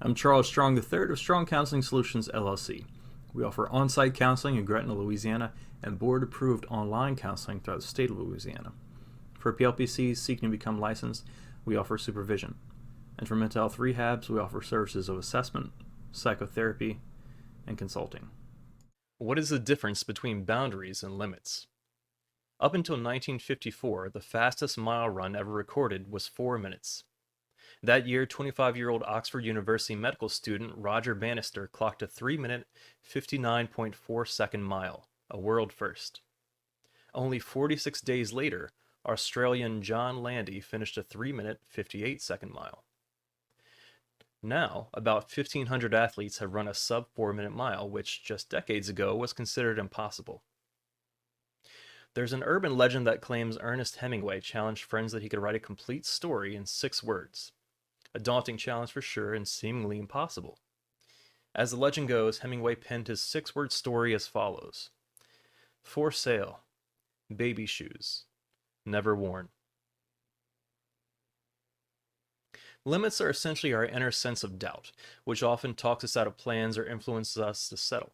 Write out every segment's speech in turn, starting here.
I'm Charles Strong III of Strong Counseling Solutions LLC. We offer on-site counseling in Gretna, Louisiana, and board-approved online counseling throughout the state of Louisiana. For PLPCs seeking to become licensed, we offer supervision. And for mental health rehabs, we offer services of assessment, psychotherapy, and consulting. What is the difference between boundaries and limits? Up until 1954, the fastest mile run ever recorded was 4 minutes. That year, 25-year-old Oxford University medical student Roger Bannister clocked a 3-minute, 59.4-second mile, a world first. Only 46 days later, Australian John Landy finished a 3-minute, 58-second mile. Now, about 1,500 athletes have run a sub 4-minute mile, which just decades ago was considered impossible. There's an urban legend that claims Ernest Hemingway challenged friends that he could write a complete story in 6 words. A daunting challenge for sure, and seemingly impossible. As the legend goes, Hemingway penned his 6-word story as follows: For sale, baby shoes, never worn. Limits are essentially our inner sense of doubt, which often talks us out of plans or influences us to settle.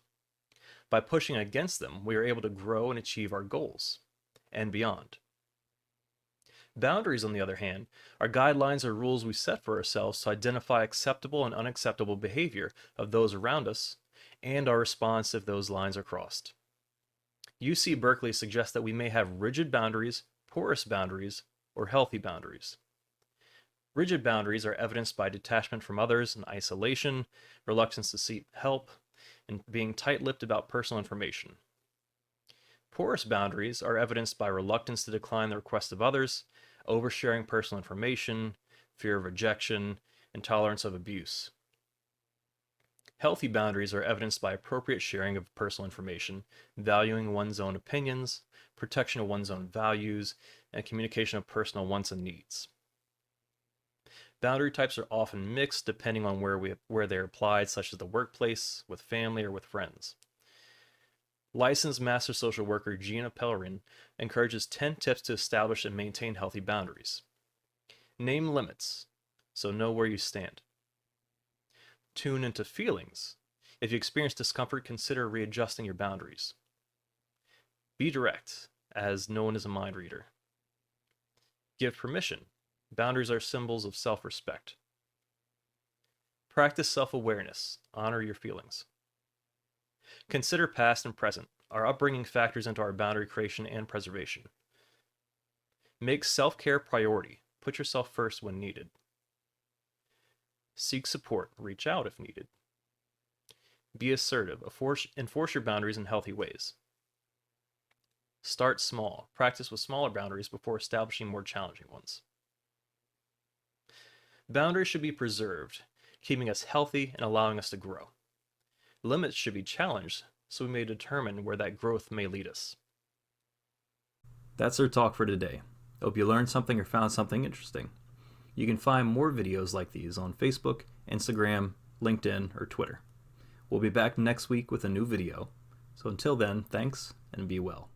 By pushing against them, we are able to grow and achieve our goals, and beyond. Boundaries, on the other hand, are guidelines or rules we set for ourselves to identify acceptable and unacceptable behavior of those around us, and our response if those lines are crossed. UC Berkeley suggests that we may have rigid boundaries, porous boundaries, or healthy boundaries. Rigid boundaries are evidenced by detachment from others and isolation, reluctance to seek help, and being tight-lipped about personal information. Porous boundaries are evidenced by reluctance to decline the request of others, oversharing personal information, fear of rejection, and tolerance of abuse. Healthy boundaries are evidenced by appropriate sharing of personal information, valuing one's own opinions, protection of one's own values, and communication of personal wants and needs. Boundary types are often mixed depending on where they are applied, such as the workplace, with family, or with friends. Licensed master social worker Gina Pellerin encourages 10 tips to establish and maintain healthy boundaries. Name limits, so know where you stand. Tune into feelings. If you experience discomfort, consider readjusting your boundaries. Be direct, as no one is a mind reader. Give permission. Boundaries are symbols of self-respect. Practice self-awareness. Honor your feelings. Consider past and present. Our upbringing factors into our boundary creation and preservation. Make self-care a priority. Put yourself first when needed. Seek support. Reach out if needed. Be assertive. Enforce your boundaries in healthy ways. Start small. Practice with smaller boundaries before establishing more challenging ones. Boundaries should be preserved, keeping us healthy and allowing us to grow. Limits should be challenged, so we may determine where that growth may lead us. That's our talk for today. Hope you learned something or found something interesting. You can find more videos like these on Facebook, Instagram, LinkedIn, or Twitter. We'll be back next week with a new video. So until then, thanks and be well.